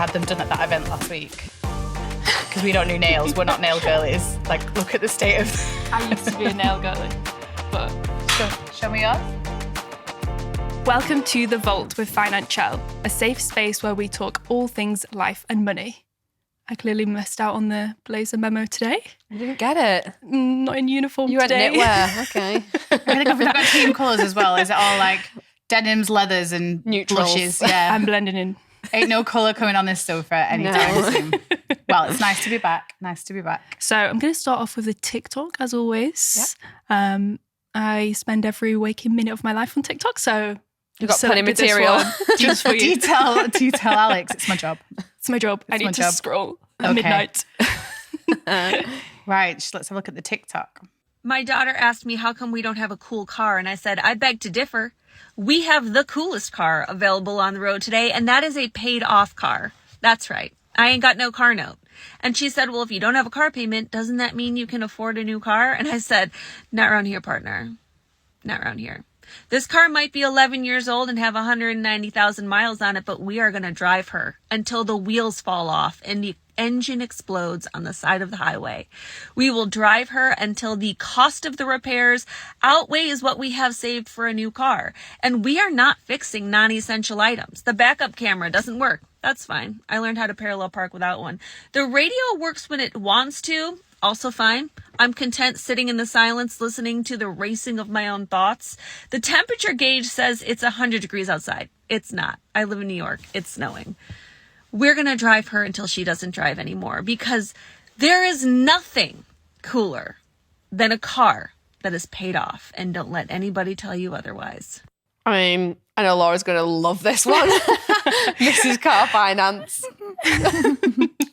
had them done at that event last week. Because we don't do nails. We're not nail girlies. Like, look at the state of... I used to be a nail girly, but... Show me yours. Welcome to The Vault with Financielle, a safe space where we talk all things life and money. I clearly missed out on the blazer memo today. You didn't get it. Not in uniform you today. You had knitwear, okay. I think I've got team colours as well. Is it all like denims, leathers and neutrals? Blushes? Yeah. I'm blending in. Ain't no colour coming on this sofa anytime soon. Well, it's nice to be back. Nice to be back. So I'm going to start off with a TikTok, as always. Yep. I spend every waking minute of my life on TikTok, so... You've got plenty of material. Just for you. Do you tell Alex? It's my job. It's my job. I need to scroll at midnight. Right, let's have a look at the TikTok. My daughter asked me how come we don't have a cool car, and I said, I beg to differ. We have the coolest car available on the road today, and that is a paid-off car. That's right. I ain't got no car note. And she said, well, if you don't have a car payment, doesn't that mean you can afford a new car? And I said, not around here, partner. Not around here. This car might be 11 years old and have 190,000 miles on it, but we are going to drive her until the wheels fall off and the engine explodes on the side of the highway. We will drive her until the cost of the repairs outweighs what we have saved for a new car. And we are not fixing non-essential items. The backup camera doesn't work. That's fine. I learned how to parallel park without one. The radio works when it wants to. Also fine. I'm content sitting in the silence, listening to the racing of my own thoughts. The temperature gauge says it's 100 degrees outside. It's not. I live in New York. It's snowing. We're going to drive her until she doesn't drive anymore, because there is nothing cooler than a car that is paid off. And don't let anybody tell you otherwise. I mean, I know Laura's going to love this one. Mrs. Car Finance.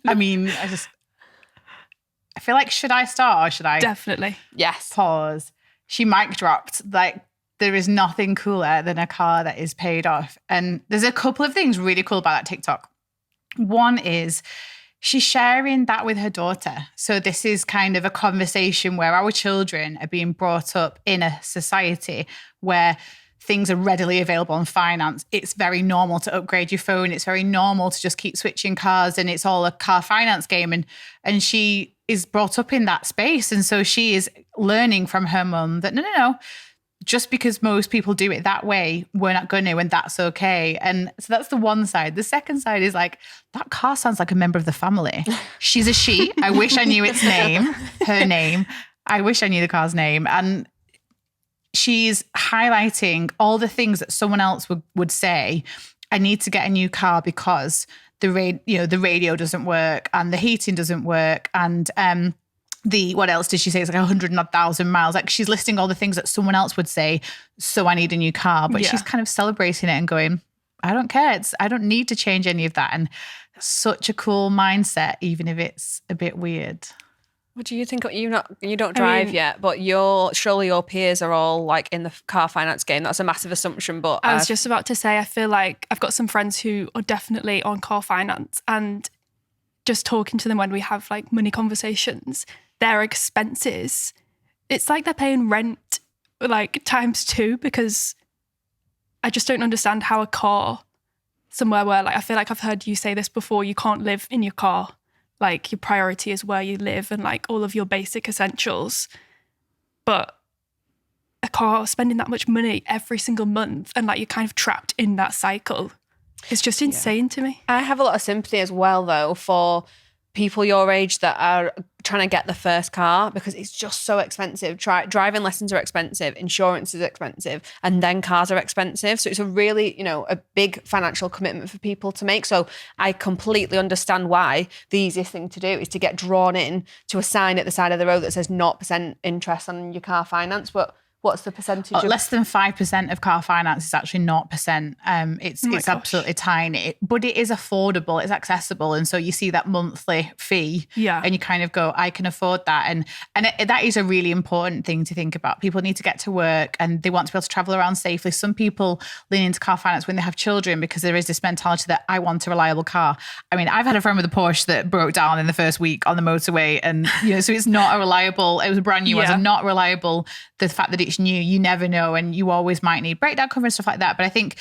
I mean, I feel like, should I start or should I? Definitely. Yes. Pause. She mic dropped. Like, there is nothing cooler than a car that is paid off. And there's a couple of things really cool about that TikTok. One is she's sharing that with her daughter. So this is kind of a conversation where our children are being brought up in a society where things are readily available on finance. It's very normal to upgrade your phone. It's very normal to just keep switching cars, and it's all a car finance game. And she is brought up in that space. And so she is learning from her mum that no. Just because most people do it that way, we're not going to, and that's okay. And so that's the one side. The second side is like, that car sounds like a member of the family. She's a she. I wish I knew its name, her name. I wish I knew the car's name. And she's highlighting all the things that someone else would say. I need to get a new car because the radio doesn't work and the heating doesn't work, and what else did she say? It's like 100,000 miles. Like, she's listing all the things that someone else would say, so I need a new car. But she's kind of celebrating it and going, I don't care. I don't need to change any of that. And such a cool mindset, even if it's a bit weird. What do you think? You don't drive yet, but surely your peers are all like in the car finance game. That's a massive assumption. But I was just about to say, I feel like I've got some friends who are definitely on car finance, and just talking to them when we have like money conversations, their expenses, it's like they're paying rent like times 2, because I just don't understand how a car, somewhere where, like, I feel like I've heard you say this before, you can't live in your car. Like, your priority is where you live and like all of your basic essentials. But a car, spending that much money every single month, and like you're kind of trapped in that cycle. It's just insane to me. I have a lot of sympathy as well, though, for people your age that are trying to get the first car, because it's just so expensive. Driving lessons are expensive, insurance is expensive, and then cars are expensive. So it's a really, a big financial commitment for people to make. So I completely understand why the easiest thing to do is to get drawn in to a sign at the side of the road that says 0% interest on your car finance. But what's the percentage? Less than 5% of car finance is actually 0%. It's absolutely tiny, but it is affordable. It's accessible, and so you see that monthly fee, and you kind of go, I can afford that, and that is a really important thing to think about. People need to get to work, and they want to be able to travel around safely. Some people lean into car finance when they have children because there is this mentality that I want a reliable car. I mean, I've had a friend with a Porsche that broke down in the first week on the motorway, and so it's not a reliable. It was a brand new one, so not reliable. The fact that it's new, you never know, and you always might need breakdown cover and stuff like that. But I think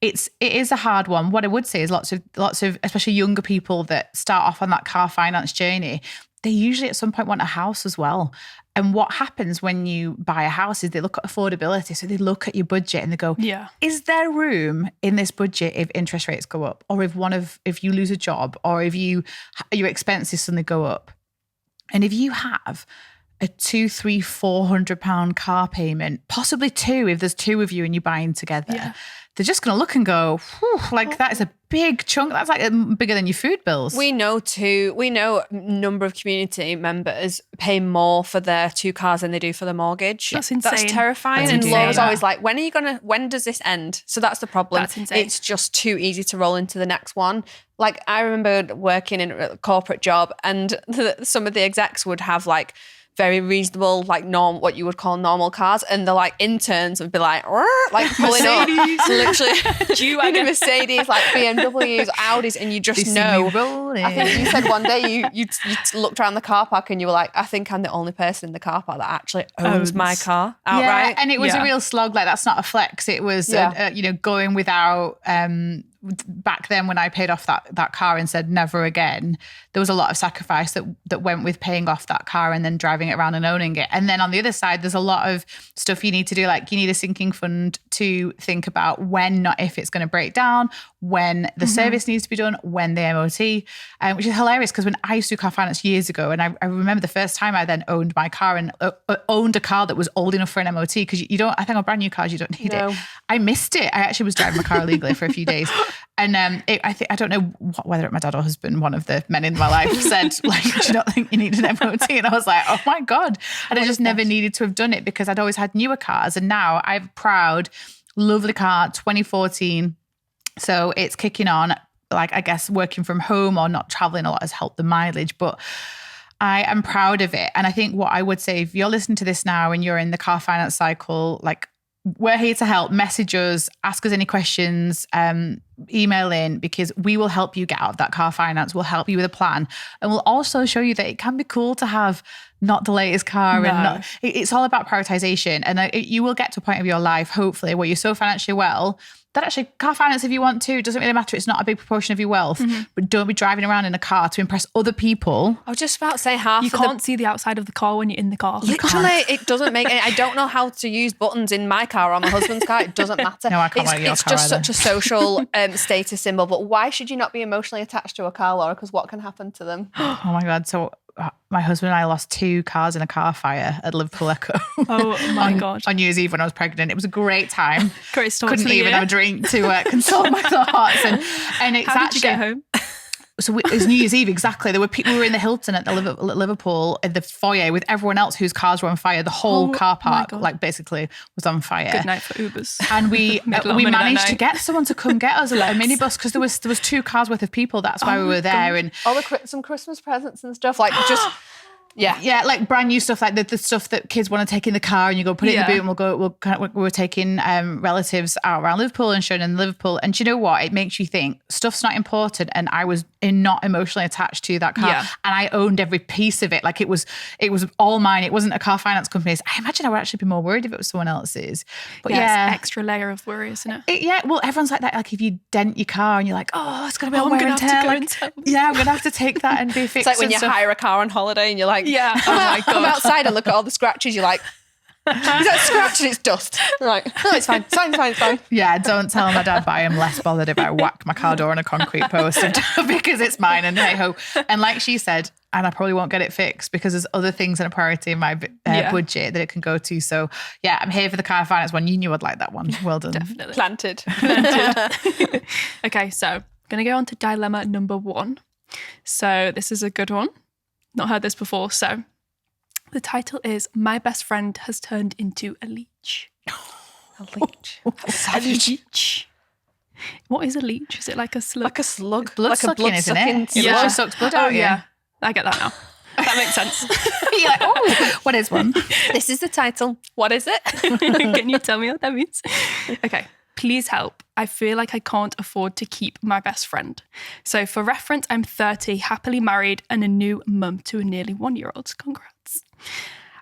it is a hard one. What I would say is lots of especially younger people that start off on that car finance journey, they usually at some point want a house as well. And what happens when you buy a house is they look at affordability. So they look at your budget and they go, is there room in this budget if interest rates go up, or if you lose a job, or if your expenses suddenly go up? And if you have a £200, £300, £400 car payment, possibly two if there's two of you and you're buying together, they're just going to look and go, like that is a big chunk. That's like bigger than your food bills. We know a number of community members pay more for their 2 cars than they do for the mortgage. That's insane. That's terrifying. And Laura's always like, when does this end? So that's the problem. That's insane. It's just too easy to roll into the next one. Like I remember working in a corporate job, and some of the execs would have like very reasonable, like what you would call normal cars, and the like interns would be like pulling up, literally in a Mercedes, like BMWs, Audis, and you just know. I think you said one day you looked around the car park and you were like, I think I'm the only person in the car park that actually owns my car outright. Yeah, and it was a real slog. Like that's not a flex. It was going without. Back then when I paid off that car and said never again, there was a lot of sacrifice that went with paying off that car and then driving it around and owning it. And then on the other side, there's a lot of stuff you need to do. Like you need a sinking fund to think about when, not if, it's going to break down, when the service needs to be done, when the MOT, which is hilarious because when I used to do car finance years ago, and I remember the first time I then owned my car and owned a car that was old enough for an MOT, because you don't, I think on brand new cars, you don't need it. I missed it. I actually was driving my car illegally for a few days. And I don't know whether my dad or husband, one of the men in my life, said, like, do you not think you need an MOT? And I was like, oh my God. And I just never needed to have done it because I'd always had newer cars. And now I have a proud, lovely car, 2014. So it's kicking on. Like, I guess working from home or not traveling a lot has helped the mileage, but I am proud of it. And I think what I would say, if you're listening to this now and you're in the car finance cycle, like, we're here to help. Message us, ask us any questions, email in, because we will help you get out of that car finance. We'll help you with a plan. And we'll also show you that it can be cool to have not the latest car. And it's all about prioritization. And you will get to a point of your life, hopefully, where you're so financially well that actually car finance, if you want to, doesn't really matter. It's not a big proportion of your wealth, but don't be driving around in a car to impress other people. I was just about to say half. You can't see the outside of the car when you're in the car. Literally, it doesn't make any. I don't know how to use buttons in my car or my husband's car. It doesn't matter. No, I can't like your It's car just either. such a social status symbol. But why should you not be emotionally attached to a car, Laura? Because what can happen to them? Oh my God. So my husband and I lost 2 cars in a car fire at Liverpool Echo. Oh my God. On New Year's Eve when I was pregnant. It was a great time. Great start. Couldn't even have a drink to console my thoughts. And it's How did you get home? So it was New Year's Eve, exactly. There were people, we were in the Hilton at the Liverpool in the foyer with everyone else whose cars were on fire. The whole car park, like, basically was on fire. Good night for Ubers. And we managed to get someone to come get us a minibus, because there was 2 cars worth of people. That's why we were there. And some Christmas presents and stuff, like just. Yeah, like brand new stuff, like the stuff that kids want to take in the car, and you go put it in the boot, and we're taking relatives out around Liverpool and showing in Liverpool. And do you know what? It makes you think stuff's not important. And I was not emotionally attached to that car, and I owned every piece of it. Like it was all mine. It wasn't a car finance company's. I imagine I would actually be more worried if it was someone else's. But it's an extra layer of worry, isn't it? Well, everyone's like that. Like if you dent your car and you're like, oh, it's going to be on wear and tear. I'm going to have to take that and be fixed. It's like when you hire a car on holiday and you're like, yeah, oh my God. Come outside and look at all the scratches. You're like, is that scratch and it's dust? You're like, no, it's fine. It's fine. Yeah, don't tell my dad, but I am less bothered if I whack my car door on a concrete post because it's mine, and hey ho. And like she said, and I probably won't get it fixed because there's other things in a priority in my budget that it can go to. So yeah, I'm here for the car finance one. You knew I'd like that one. Well done. Definitely. Planted. Okay, so I'm going to go on to dilemma number 1. So this is a good one. Not heard this before. So the title is My Best Friend Has Turned Into a Leech. A leech. A leech. What is a leech? Is it like a slug? Like a slug. Blood like sucking, a blood isn't sucking it? slug. It literally sucks blood out. Yeah, I get that now. That makes sense. You're like, oh, what is one? This is the title. What is it? Can you tell me what that means? Okay. Please help. I feel like I can't afford to keep my best friend. So for reference, I'm 30, happily married, and a new mum to a nearly 1-year-old. Congrats.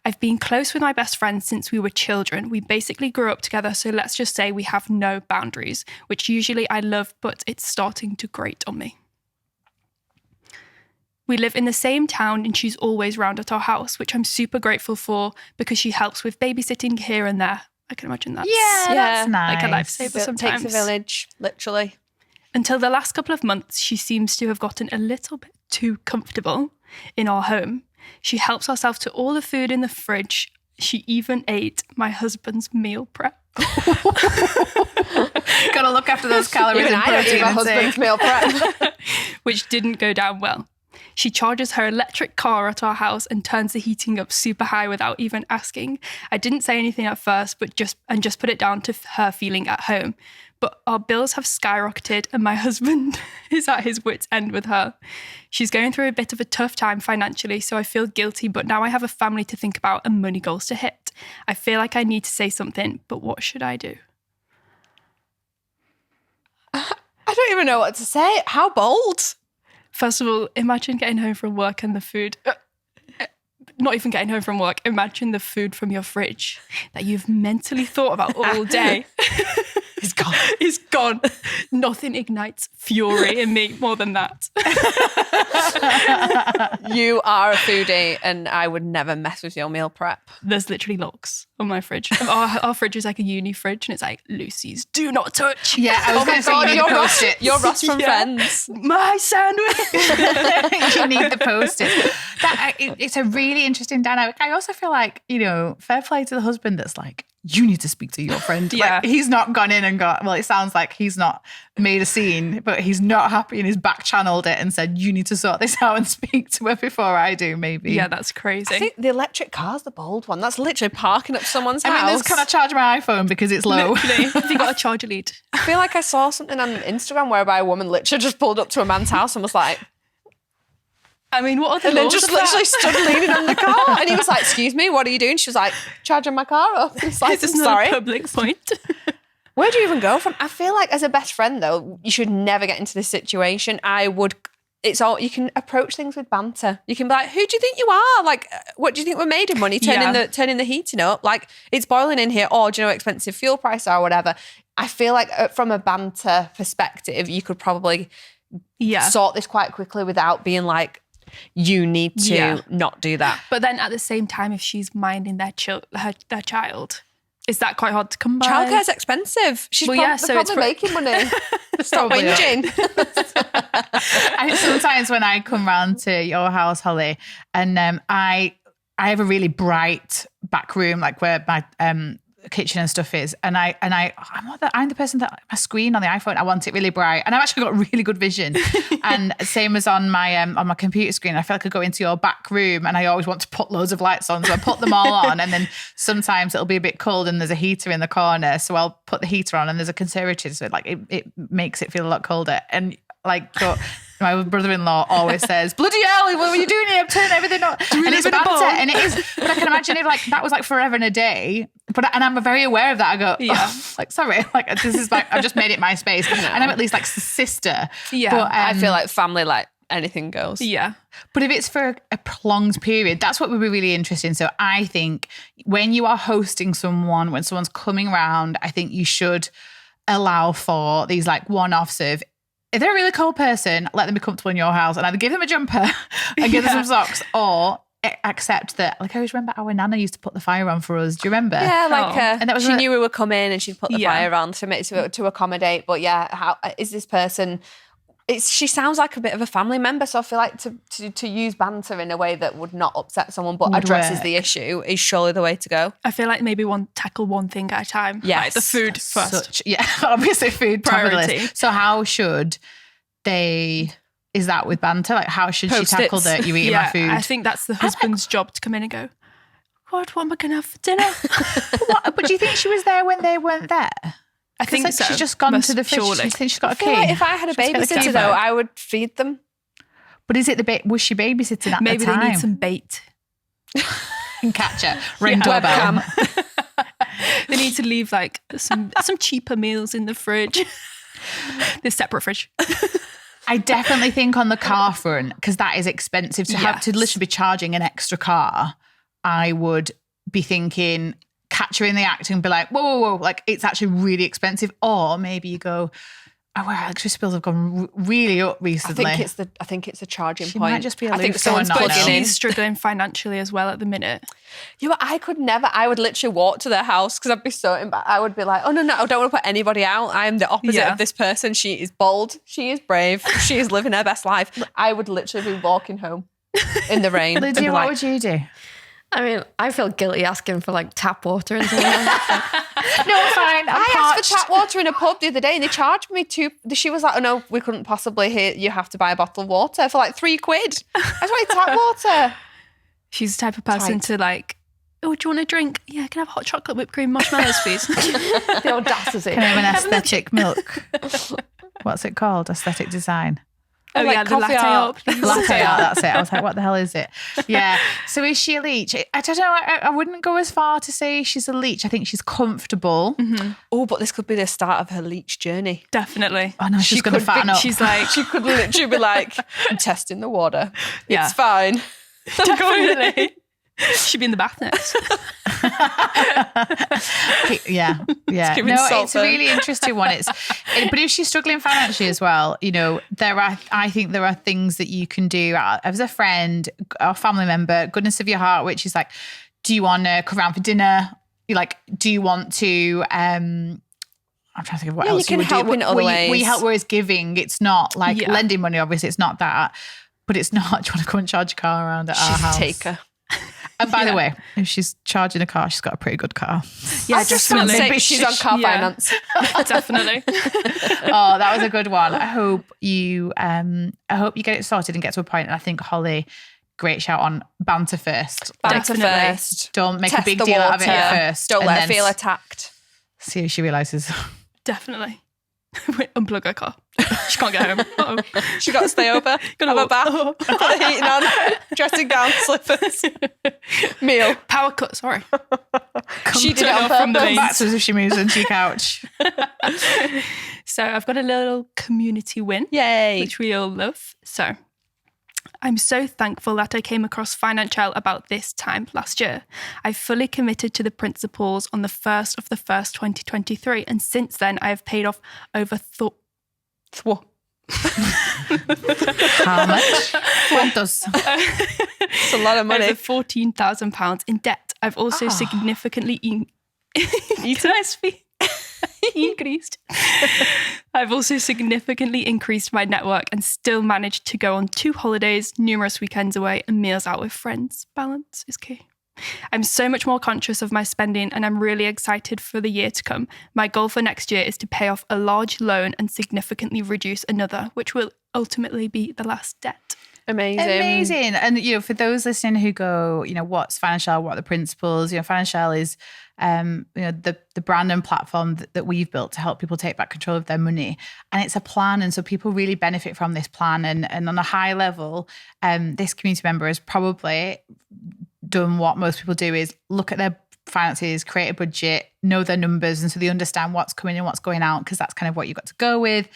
I've been close with my best friend since we were children. We basically grew up together, so let's just say we have no boundaries, which usually I love, but it's starting to grate on me. We live in the same town and she's always round at our house, which I'm super grateful for because she helps with babysitting here and there. I can imagine that's That's nice. like a lifesaver It sometimes. takes a village, literally. Until the last couple of months, she seems to have gotten a little bit too comfortable in our home. She helps herself to all the food in the fridge. She even ate my husband's meal prep. Gotta look after those calories Even and I don't eat protein my intake. husband's meal prep. Which didn't go down well. She charges her electric car at our house and turns the heating up super high without even asking. I didn't say anything at first, but just put it down to her feeling at home. But our bills have skyrocketed and my husband is at his wit's end with her. She's going through a bit of a tough time financially, so I feel guilty, but now I have a family to think about and money goals to hit. I feel like I need to say something, but what should I do? I don't even know what to say. How bold? First of all, imagine getting home from work and the food... not even getting home from work. Imagine the food from your fridge that you've mentally thought about all day. It's gone. It's gone. Nothing ignites fury in me more than that. You are a foodie and I would never mess with your meal prep. There's literally locks on my fridge. Our fridge is like a uni fridge and it's like, Lucy's do not touch. Yeah, I was going to say, you need you're the Ross, post-its. you're Ross from Yeah. Friends. My sandwich. You need the post-its. It's a really interesting dynamic. I also feel like, fair play to the husband that's like, you need to speak to your friend. Yeah. Like, he's not gone in and got, well, it sounds like he's not made a scene, but he's not happy and he's back channeled it and said, you need to sort this out and speak to her before I do, maybe. Yeah, that's crazy. I think the electric car's the bold one. That's literally parking up someone's house. I mean, there's can I charge my iPhone because it's low? Literally, have you got a charger lead? I feel like I saw something on Instagram whereby a woman literally just pulled up to a man's house and was like, I mean, what are the and then laws just of that? literally stood leaning on the car. And he was like, excuse me, what are you doing? She was like, charging my car up. He's like, Is this I'm not sorry. a public point? Where do you even go from? I feel like as a best friend though, you should never get into this situation. You can approach things with banter. You can be like, who do you think you are? Like, what do you think we're made of money? Turning the heating up. Like, it's boiling in here. Or do you know what expensive fuel prices are or whatever? I feel like from a banter perspective, you could probably sort this quite quickly without being like, you need to not do that. But then at the same time, if she's minding their child, is that quite hard to come by? Childcare's expensive. She's probably making money. Stop Probably not. whinging. Sometimes when I come round to your house, Holly, and I have a really bright back room, like where my kitchen and stuff is, and I'm the person that my screen on the iPhone, I want it really bright, and I've actually got really good vision. And same as on my computer screen, I feel like I go into your back room and I always want to put loads of lights on, so I put them all on, and then sometimes it'll be a bit cold and there's a heater in the corner, so I'll put the heater on, and there's a conservative, so it makes it feel a lot colder. And like my brother-in-law always says, bloody hell, what were you doing here? I'm turning everything on. And it's banter. And it is, but I can imagine if like that was like forever and a day. And I'm very aware of that. I go, sorry, like this is like, I've just made it my space. And I'm at least like sister. Yeah. But, I feel like family, like anything goes. Yeah. But if it's for a prolonged period, that's what would be really interesting. So I think when you are hosting someone, when someone's coming around, I think you should allow for these like one-offs of, if they're a really cold person, let them be comfortable in your house and either give them a jumper and give them some socks, or accept that. Like I always remember our Nana used to put the fire on for us. Do you remember? Yeah, like and that was she knew we would come in and she'd put the Yeah. fire on to accommodate. But yeah, how is this person? She sounds like a bit of a family member, so I feel like to use banter in a way that would not upset someone but Would addresses work. the issue is surely the way to go. I feel like maybe tackle one thing at a time. Yes. Like the food first. Obviously food top of the Priority. list. So how should they? Is that with banter? Like how should she tackle Post-its. that? You eating my food? I think that's the husband's job to come in and go, God, what am I going to have for dinner? But do you think she was there when they weren't there? I think like so. she's just gone to the fridge. Surely. You think she's got a I feel key? like if I had a She's got the key babysitter back. though, I would feed them. But is it was she babysitting at Maybe the time? they need some bait. And catch her. Ring Yeah. doorbell. They need to leave like some cheaper meals in the fridge. This separate fridge. I definitely think on the car front, because that is expensive to have to Yes. literally be charging an extra car. I would be thinking, catch her in the act and be like, whoa, whoa, whoa, like it's actually really expensive. Or maybe you go, oh, our electricity bills have gone really up recently. I think it's a charging She point. might just be I think aloof, someone's someone not plugging know. in. She's struggling financially as well at the minute. Yeah, but I could never. I would literally walk to their house because I'd be so embarrassed. I would be like, oh, no, I don't want to put anybody out. I am the opposite of this person. She is bold. She is brave. She is living her best life. I would literally be walking home in the rain. Lydia, what would you do? I mean, I feel guilty asking for like tap water and something like that. No, fine. I asked for tap water in a pub the other day and they charged me she was like, oh no, we couldn't possibly hear, you have to buy a bottle of water for like £3. I just wanted tap water. She's the type of person to like, oh, do you want a drink? Yeah, can I have hot chocolate, whipped cream, marshmallows, please? The audacity. Can I have an aesthetic milk? What's it called? Aesthetic design. Oh, like yeah, the coffee latte art. art, please. Latte art, that's it. I was like, what the hell is it? Yeah. So is she a leech? I don't know. I wouldn't go as far to say she's a leech. I think she's comfortable. Oh, but this could be the start of her leech journey. Definitely. Oh no, she's going to fatten up. She's like, She could literally be like, I'm testing the water. Yeah. It's fine. definitely. She'd be in the bath next. Yeah. giving No, salt it's a then. really interesting one. But if she's struggling financially as well, you know, I think there are things that you can do as a friend or family member, goodness of your heart, which is like, do you want to come around for dinner? You like, do you want to, I'm trying to think of what else you can would help do. in other ways. We help, whereas giving, it's not like Yeah. lending money, obviously it's not that, but it's not, do you want to come and charge your car around at our She's house? a taker. And by the way, if she's charging a car, she's got a pretty good car. Yeah, I was just gonna definitely. say, she's on car Yeah. finance. Definitely. Oh, that was a good one. I hope you get it sorted and get to a point. And I think Holly, great shout on banter first. Banter Definitely. first. Don't make Test a big the deal out of it water. at first. Don't and let her then feel attacked. see if she realises. Definitely. Wait, unplug her car. She can't get home. Uh-oh. She got to stay over, have a bath, put the heating on, dressing gown, slippers, meal. Power cut, sorry. She did it on from the purpose. mains. Back to as if she moves into your couch. So I've got a little community win, Yay. which we all love. So I'm so thankful that I came across Financielle about this time last year. I fully committed to the principles on the 1st of the 1st, 2023. And since then, I have paid off over How much? ¿Cuántos? It's a lot of money. over £14,000 in debt. I've also significantly increased. I've also significantly increased my network and still managed to go on 2 holidays, numerous weekends away, and meals out with friends. Balance is key. I'm so much more conscious of my spending and I'm really excited for the year to come. My goal for next year is to pay off a large loan and significantly reduce another, which will ultimately be the last debt. Amazing. And, you know, for those listening who go, you know, what's Financielle? What are the principles? You know, Financielle is, you know, the brand and platform that we've built to help people take back control of their money. And it's a plan. And so people really benefit from this plan. And on a high level, this community member has probably done what most people do, is look at their finances, create a budget, know their numbers. And so they understand what's coming in, what's going out, because that's kind of what you've got to go with.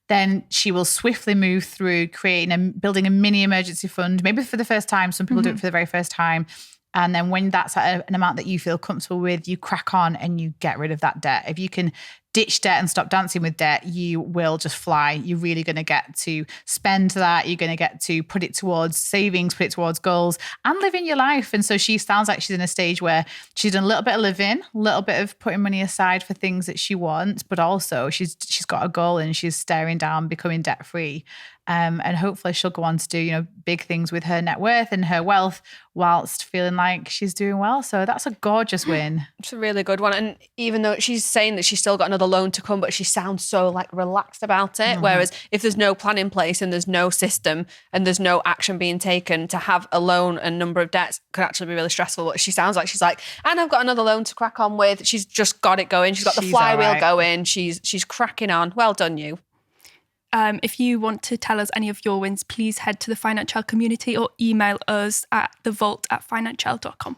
Then she will swiftly move through building a mini emergency fund, maybe for the first time. Some people do it for the very first time. And then when that's at an amount that you feel comfortable with, you crack on and you get rid of that debt. If you can ditch debt and stop dancing with debt, you will just fly. You're really going to get to spend that. You're going to get to put it towards savings, put it towards goals and living your life. And so she sounds like she's in a stage where she's done a little bit of living, a little bit of putting money aside for things that she wants, but also she's got a goal and she's staring down becoming debt free. And hopefully she'll go on to do, you know, big things with her net worth and her wealth whilst feeling like she's doing well. So that's a gorgeous win. It's a really good one. And even though she's saying that she's still got another loan to come, but she sounds so like relaxed about it. Whereas if there's no plan in place and there's no system and there's no action being taken, to have a loan and number of debts could actually be really stressful. But she sounds like she's like, and I've got another loan to crack on with. She's just got it going. She's got the She's flywheel all right. going. She's cracking on. Well done, you. If you want to tell us any of your wins, please head to the Financielle Community or email us at thevault@financielle.com.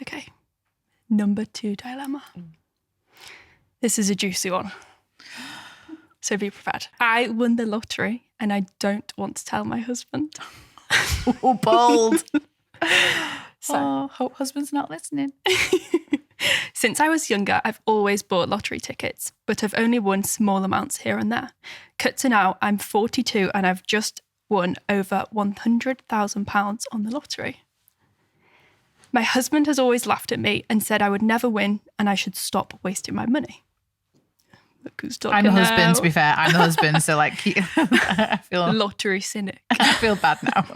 Okay, number 2 dilemma. This is a juicy one. So be prepared. I won the lottery and I don't want to tell my husband. Oh, bold. Oh, hope husband's not listening. Since I was younger, I've always bought lottery tickets, but I've only won small amounts here and there. Cut to now, I'm 42 and I've just won over £100,000 on the lottery. My husband has always laughed at me and said I would never win and I should stop wasting my money. Look who's talking I'm the husband, now. to be fair. I'm the husband, so like, I feel Lottery cynic. I feel bad now.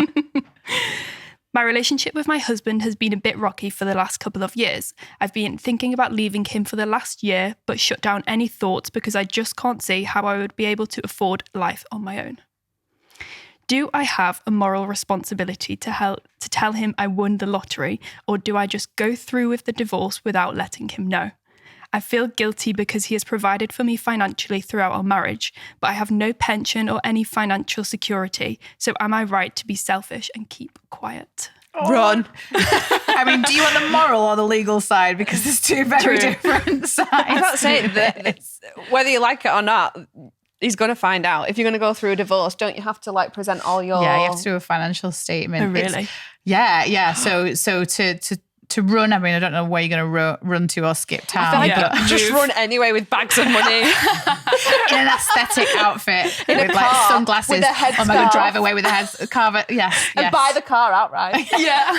My relationship with my husband has been a bit rocky for the last couple of years. I've been thinking about leaving him for the last year, but shut down any thoughts because I just can't see how I would be able to afford life on my own. Do I have a moral responsibility to tell him I won the lottery, or do I just go through with the divorce without letting him know? I feel guilty because he has provided for me financially throughout our marriage, but I have no pension or any financial security. So am I right to be selfish and keep quiet? Run. I mean, do you want the moral or the legal side? Because there's two very True. different sides. I can't say that whether you like it or not, he's going to find out. If you're going to go through a divorce, don't you have to like present all your... Yeah, you have to do a financial statement. Oh, really? Yeah. So to run, I mean, I don't know where you're going to run to or skip town. I feel like but just run anyway with bags of money. in an aesthetic outfit In a with like car sunglasses. with a headscarf. Oh my God, drive away with a headscarf. Yes. And buy the car outright. Yeah.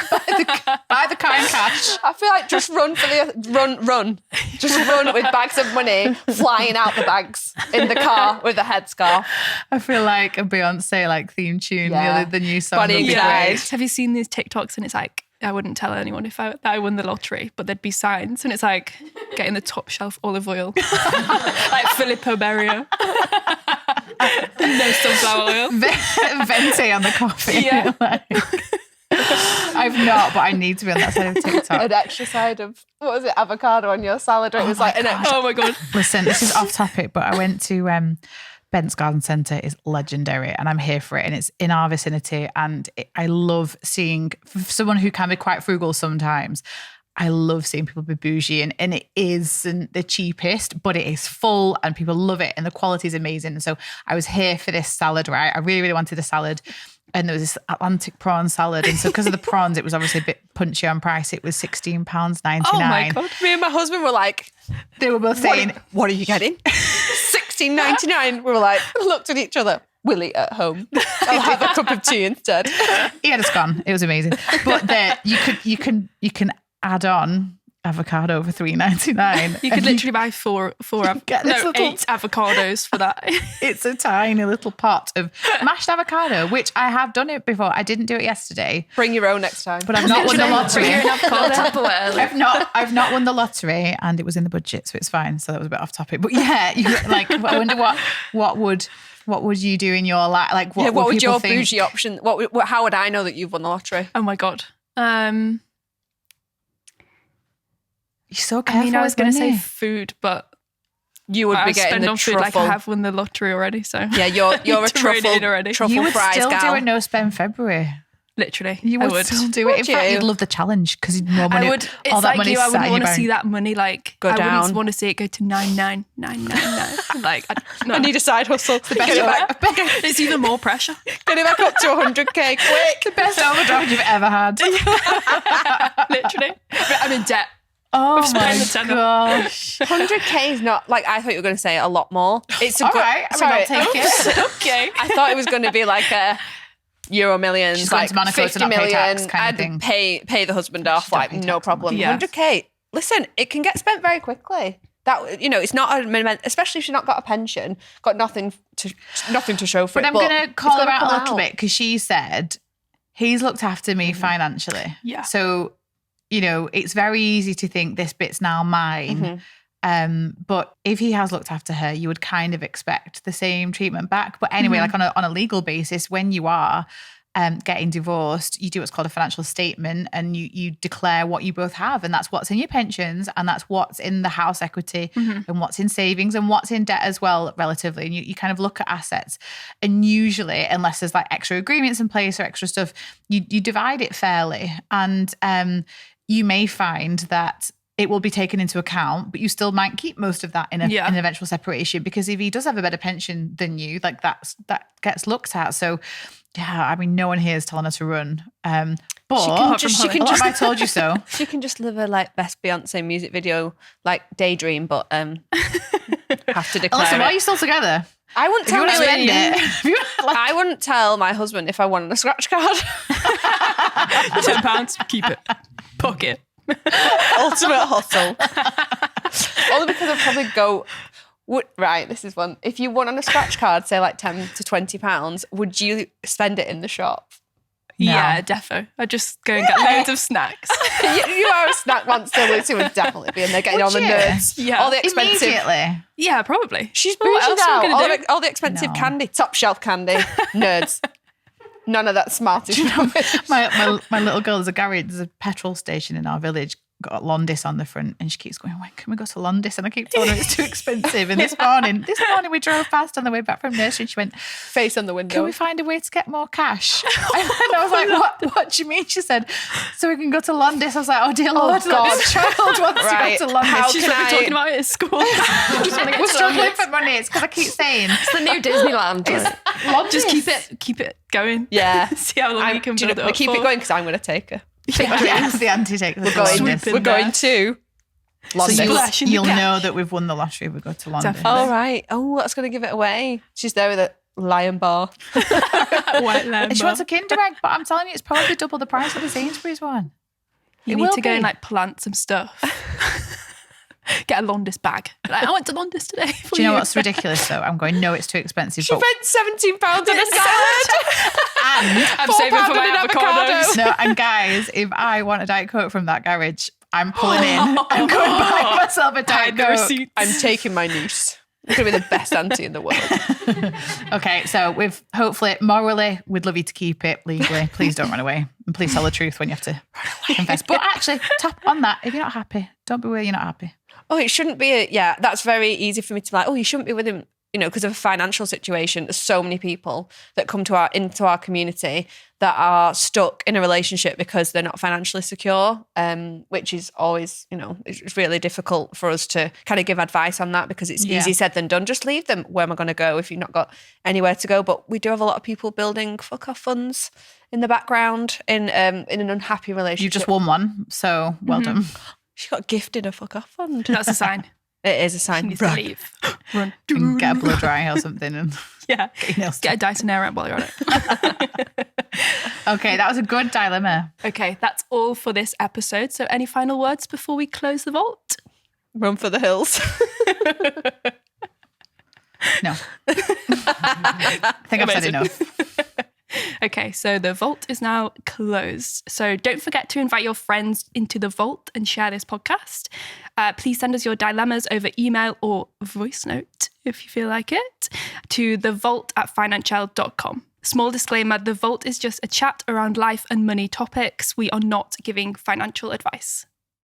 buy the car in cash. I feel like just run for the run. Just run with bags of money flying out the bags in the car with a headscarf. I feel like a Beyonce like theme tune, Yeah. the new song. Bonnie would be and great. Clyde. Have you seen these TikToks and it's like, I wouldn't tell anyone that I won the lottery, but there'd be signs and it's like getting the top shelf olive oil. Like Filippo Berio. No sunflower oil. Venti on the coffee. Yeah. Like, I've not, but I need to be on that side of TikTok. An extra side of, what was it, avocado on your salad? Or it was like an extra. Oh my God. Listen, this is off topic, but I went to Bent's Garden Centre. Is legendary and I'm here for it, and it's in our vicinity, and I love seeing, for someone who can be quite frugal sometimes, I love seeing people be bougie, and it isn't the cheapest, but it is full and people love it and the quality is amazing. So I was here for this salad, right? I really, really wanted a salad. And there was this Atlantic prawn salad. And so because of the prawns, it was obviously a bit punchy on price. It was £16.99. Oh my God. Me and my husband were like, They were both saying, what are you getting? $16.99. We were like, looked at each other. We'll eat at home. I'll have a cup of tea instead. he had a scone. It was amazing. But you can add on avocado for $3.99. You could literally buy four Get this little- 8 avocados for that. It's a tiny little pot of mashed avocado, which I have done it before. I didn't do it yesterday, Bring your own next time. but I've not won the lottery. I've not won the lottery, and it was in the budget, so it's fine. So that was a bit off topic. But yeah, I wonder what would you do in your life? Like what would people your think? bougie option? How would I know that you've won the lottery? Oh my God. You're so careful. I mean, I was going to say Bunny. food, but You would I be getting spend the on food truffle. like I have won the lottery already. So Yeah, you're a Traded in already. truffle You would fries still gal. do a no spend February. literally, You I would still do it. Would In fact, you? you'd love the challenge because more money. I would. It's all that like money you. I sat wouldn't in want your to see bank. that money like Go I down. wouldn't want to see it go to 99999. Like no. I need a side hustle. The best It's even more pressure. Get it back up to 100k quick. the best overdraft you've ever had. Literally, I'm in debt. Oh We've my spent the tenner. gosh! 100k is not like I thought you were going to say a lot more. It's a All good. right, I mean, Sorry, I'll take it. Okay. I thought it was going to be like a Euro Millions, She's going like to Monaco to 50 not pay million. tax kind of I'd thing. pay the husband off, don't like pay no tax. problem. Yeah. 100k. Listen, it can get spent very quickly. That it's not a minimum, especially if she's not got a pension, got nothing to show for But it. I'm going to call it's her gonna out a come little bit because she said he's looked after me financially. Yeah. So, it's very easy to think this bit's now mine. But if he has looked after her, you would kind of expect the same treatment back. But anyway, like on a legal basis, when you are getting divorced, you do what's called a financial statement, and you declare what you both have, and that's what's in your pensions, and that's what's in the house equity, and what's in savings, and what's in debt as well, relatively. And you kind of look at assets, and usually, unless there's like extra agreements in place or extra stuff, you divide it fairly, and you may find that it will be taken into account, but you still might keep most of that in an eventual separation, because if he does have a better pension than you, like that gets looked at. So yeah, I mean, no one here is telling her to run. But she can just I told you so. She can just live a like best Beyonce music video, like daydream, but have to declare. Listen, why are you still together? I wouldn't tell I wouldn't tell my husband if I wanted a scratch card. £10, keep it. Pocket. Ultimate hustle. Only because I'd probably go, right, this is one. If you won on a scratch card, say like £10 to £20, would you spend it in the shop? No. Yeah, defo. I'd just go and get loads of snacks. You are a snack monster. Lucy would definitely be in there getting all the nerds. Yeah. All the expensive. Immediately. Yeah, probably. She's What bougie else are we now. gonna do? All the expensive candy, top shelf candy, nerds. None of that smartish rubbish. My little girl, there's a petrol station in our village, got Londis on the front, and she keeps going, when can we go to Londis? And I keep telling her it's too expensive. And this morning we drove past on the way back from nursery, and she went, Face on the window. can we find a way to get more cash? And I was like, what do you mean? She said, so we can go to Londis. I was like, oh dear Lord, God. this child wants Right. to go to Londis. How She's can going to be I- talking about it at school. We're struggling for money. It's because I keep saying, It's the new Disneyland. Londis. Just keep it going. Yeah. See how long you can build it up keep for. it going because I'm going to take her. Yeah, the anti-take. We're going to Londis. So Splash in the you'll cash. know that we've won the lottery if we go to London. Definitely. Oh, right. Oh, that's going to give it away. She's there with a lion bar. White lamb. And she wants a Kinder Egg, but I'm telling you, it's probably double the price of the Sainsbury's one. You It need will to go and be. like plant some stuff. Get a Londis bag. Like, I went to Londis today. Do you know what's ridiculous though? I'm going, no, it's too expensive. She but spent £17 on a salad. I'm saving for my avocados. no, and guys, if I want a Diet Coke from that garage, I'm pulling in. I'm going to buy myself a Diet Hide the Coke. receipts. I'm taking my niece. I'm going to be the best auntie in the world. Okay, so we've hopefully, morally, we'd love you to keep it. Legally, please don't run away. And please tell the truth when you have to confess. But actually, tap on that. If you're not happy, don't be where you're not happy. Oh, it shouldn't be. That's very easy for me to be like, oh, you shouldn't be with him, because of a financial situation. There's so many people that come into our community that are stuck in a relationship because they're not financially secure, which is always, it's really difficult for us to kind of give advice on that because it's easy said than done. Just leave them. Where am I going to go if you've not got anywhere to go? But we do have a lot of people building fuck off funds in the background in an unhappy relationship. You just won one, so well done. She got gifted a fuck off fund. That's a sign. It is a She sign. needs to leave. Run. And get a blow dry or something. And Yeah. get your nails Get a Dyson Airwrap while you're on it. Okay, that was a good dilemma. Okay, that's all for this episode. So any final words before we close the vault? Run for the hills. No. I think I've said Amazing. enough. Okay, so the vault is now closed. So don't forget to invite your friends into the vault and share this podcast. Please send us your dilemmas over email or voice note, if you feel like it, to thevault@financielle.com. Small disclaimer, the vault is just a chat around life and money topics. We are not giving financial advice.